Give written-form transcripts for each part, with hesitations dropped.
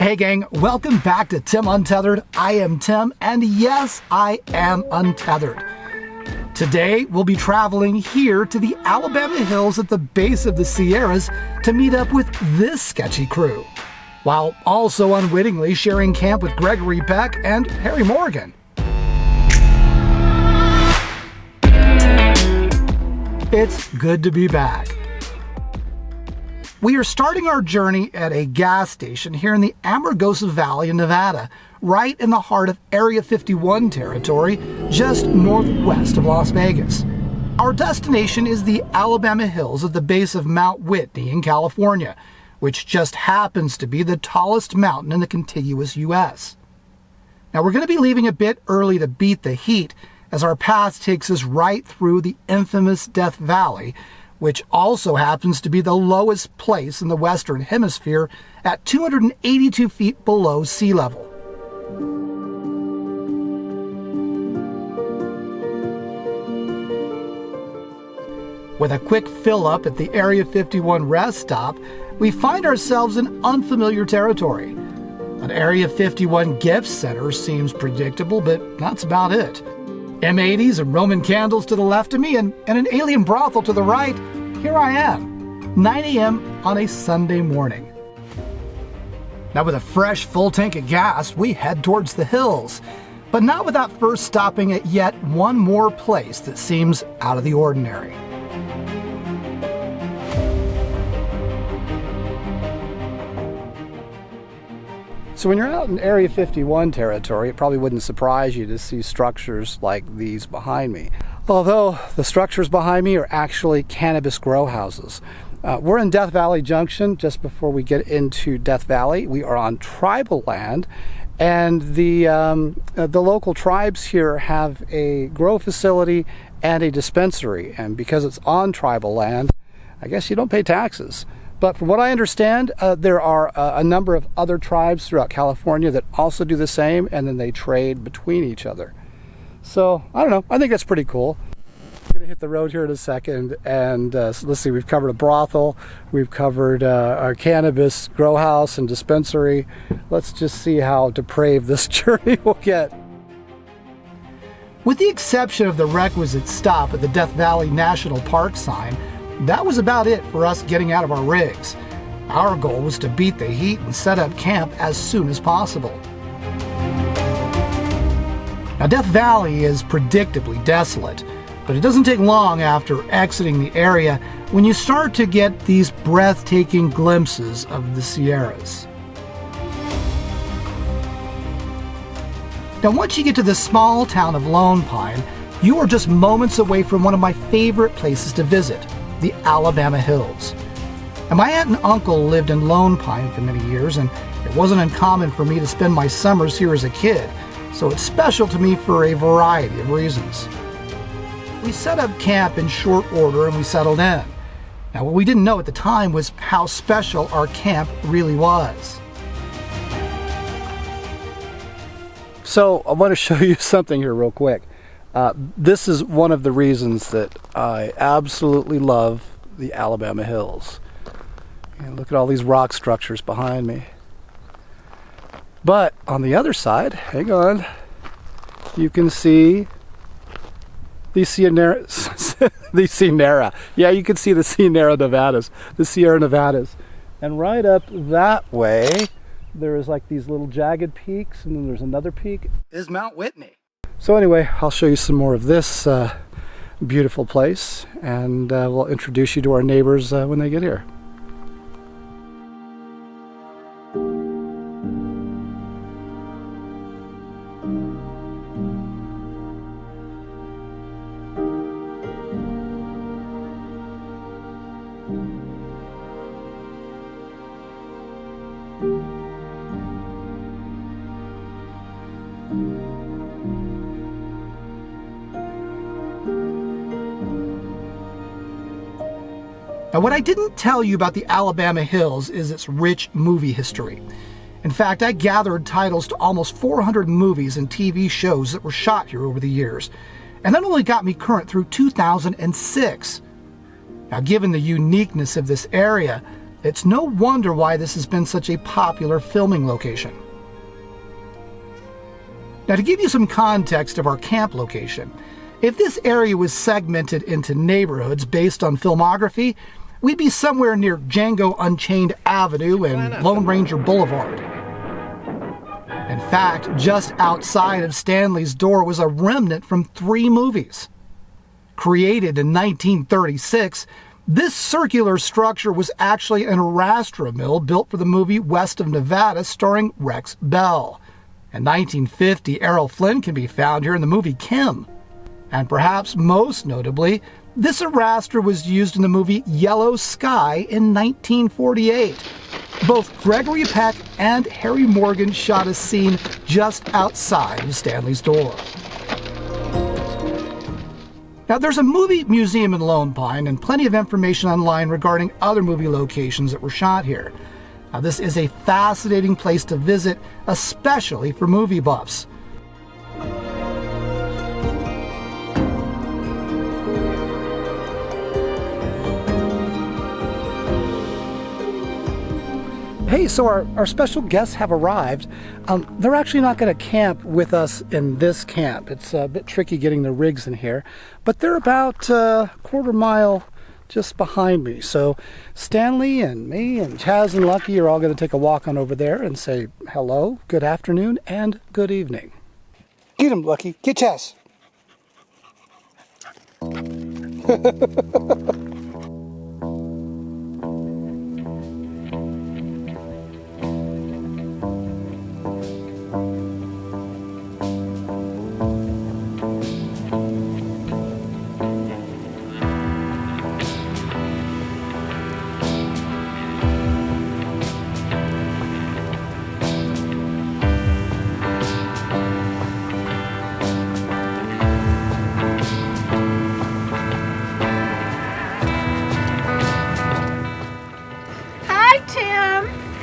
Hey gang, welcome back to Tim Untethered. I am Tim, and yes, I am untethered. Today, we'll be traveling here to the Alabama hills at the base of the Sierras to meet up with this sketchy crew, while also unwittingly sharing camp with Gregory Peck and Harry Morgan. It's good to be back. We are starting our journey at a gas station here in the Amargosa Valley in Nevada, right in the heart of Area 51 territory, just northwest of Las Vegas. Our destination is the Alabama hills at the base of Mount Whitney in California, which just happens to be the tallest mountain in the contiguous U.S. Now, we're going to be leaving a bit early to beat the heat, as our path takes us right through the infamous Death Valley, which also happens to be the lowest place in the Western Hemisphere at 282 feet below sea level. With a quick fill-up at the Area 51 rest stop, we find ourselves in unfamiliar territory. An Area 51 gift center seems predictable, but that's about it. M80s and Roman candles to the left of me and an Alien Brothel to the right. Here I am, 9 a.m. on a Sunday morning. Now with a fresh full tank of gas, we head towards the hills, but not without first stopping at yet one more place that seems out of the ordinary. So when you're out in Area 51 territory, it probably wouldn't surprise you to see structures like these behind me. Although the structures behind me are actually cannabis grow houses. We're in Death Valley Junction. Just before we get into Death Valley, we are on tribal land, and the local tribes here have a grow facility and a dispensary. And because it's on tribal land, I guess you don't pay taxes. But from what I understand, there are a number of other tribes throughout California that also do the same, and then they trade between each other. So, I don't know, I think that's pretty cool. We're going to hit the road here in a second, and so let's see, we've covered a brothel, we've covered our cannabis grow house and dispensary. Let's just see how depraved this journey will get. With the exception of the requisite stop at the Death Valley National Park sign, that was about it for us getting out of our rigs. Our goal was to beat the heat and set up camp as soon as possible. Now, Death Valley is predictably desolate, but it doesn't take long after exiting the area when you start to get these breathtaking glimpses of the Sierras. Now, once you get to the small town of Lone Pine, you are just moments away from one of my favorite places to visit, the Alabama Hills. Now, my aunt and uncle lived in Lone Pine for many years, and it wasn't uncommon for me to spend my summers here as a kid, so it's special to me for a variety of reasons. We set up camp in short order and we settled in. Now, what we didn't know at the time was how special our camp really was. So I want to show you something here real quick. This is one of the reasons that I absolutely love the Alabama Hills. And look at all these rock structures behind me. But on the other side, hang on, you can see the Sierra. Yeah, you can see the Sierra Nevadas. And right up that way, there's like these little jagged peaks, and then there's another peak, is Mount Whitney. So anyway, I'll show you some more of this beautiful place, and we'll introduce you to our neighbors when they get here. Now, what I didn't tell you about the Alabama Hills is its rich movie history. In fact, I gathered titles to almost 400 movies and TV shows that were shot here over the years, and that only got me current through 2006. Now, given the uniqueness of this area, It's no wonder why this has been such a popular filming location. Now, to give you some context of our camp location, if this area was segmented into neighborhoods based on filmography, we'd be somewhere near Django Unchained Avenue and Lone Ranger Boulevard. In fact, just outside of Stanley's door was a remnant from 3 movies. Created in 1936, this circular structure was actually an arrastra mill built for the movie West of Nevada starring Rex Bell. In 1950, Errol Flynn can be found here in the movie Kim. And perhaps most notably, this arrastra was used in the movie Yellow Sky in 1948. Both Gregory Peck and Harry Morgan shot a scene just outside of Stanley's door. Now, there's a movie museum in Lone Pine and plenty of information online regarding other movie locations that were shot here. Now, this is a fascinating place to visit, especially for movie buffs. Hey, so our special guests have arrived. They're actually not going to camp with us in this camp. It's a bit tricky getting the rigs in here, but they're about a quarter mile just behind me. So Stanley and me and Chaz and Lucky are all going to take a walk on over there and say hello, good afternoon, and good evening. Get him, Lucky. Get Chaz.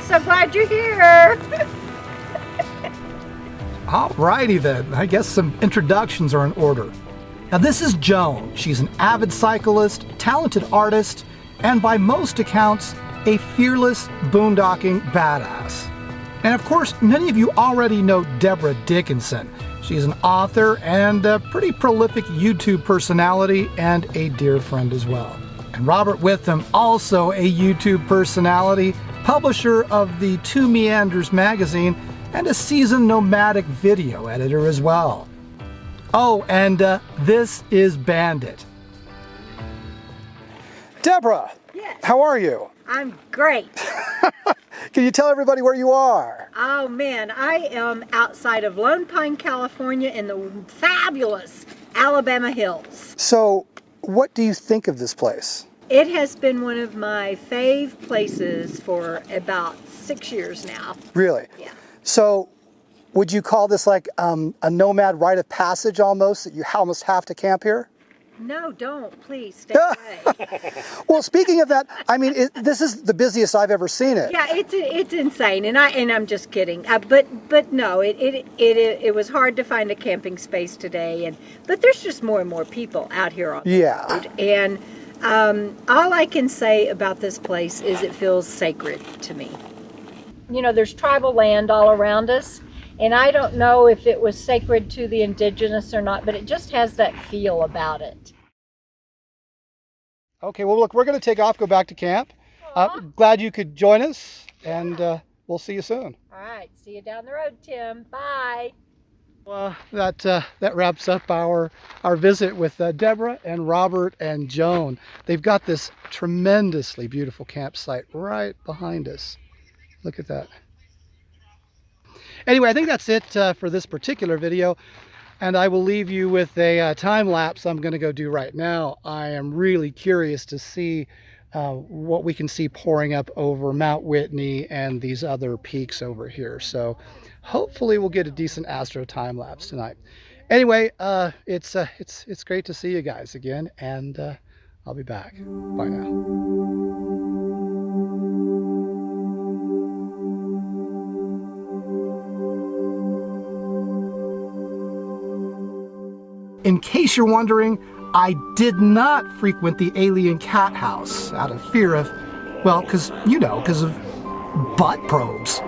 So glad you're here. Alrighty then, I guess some introductions are in order. Now this is Joan. She's an avid cyclist, talented artist, and by most accounts, a fearless boondocking badass. And of course, many of you already know Debra Dickinson. She's an author and a pretty prolific YouTube personality and a dear friend as well. And Robert Witham, also a YouTube personality, publisher of the Two Meanders magazine, and a seasoned nomadic video editor as well. Oh, and this is Bandit. Debra, Yes. How are you? I'm great. Can you tell everybody where you are? Oh man, I am outside of Lone Pine, California in the fabulous Alabama hills. So, what do you think of this place? It has been one of my fave places for about 6 years now. Really? Yeah. So, would you call this like a nomad rite of passage almost, that you almost have to camp here? No, don't. Please stay away. Well, speaking of that, I mean, this is the busiest I've ever seen it. Yeah, it's insane, and I'm just kidding. But no, it was hard to find a camping space today, but there's just more and more people out here on the road. And all I can say about this place is it feels sacred to me. You know, there's tribal land all around us, and I don't know if it was sacred to the indigenous or not, but it just has that feel about it. Okay, well, look, we're going to take off, go back to camp. Glad you could join us, and we'll see you soon. All right, see you down the road, Tim. Bye. Well, that wraps up our visit with Debra and Robert and Joan. They've got this tremendously beautiful campsite right behind us. Look at that. Anyway, I think that's it for this particular video, and I will leave you with a time lapse I'm going to go do right now. I am really curious to see what we can see pouring up over Mount Whitney and these other peaks over here. So hopefully we'll get a decent astro time lapse tonight. Anyway, it's great to see you guys again, and I'll be back. Bye now. In case you're wondering, I did not frequent the alien cat house out of fear of Well, because of butt probes.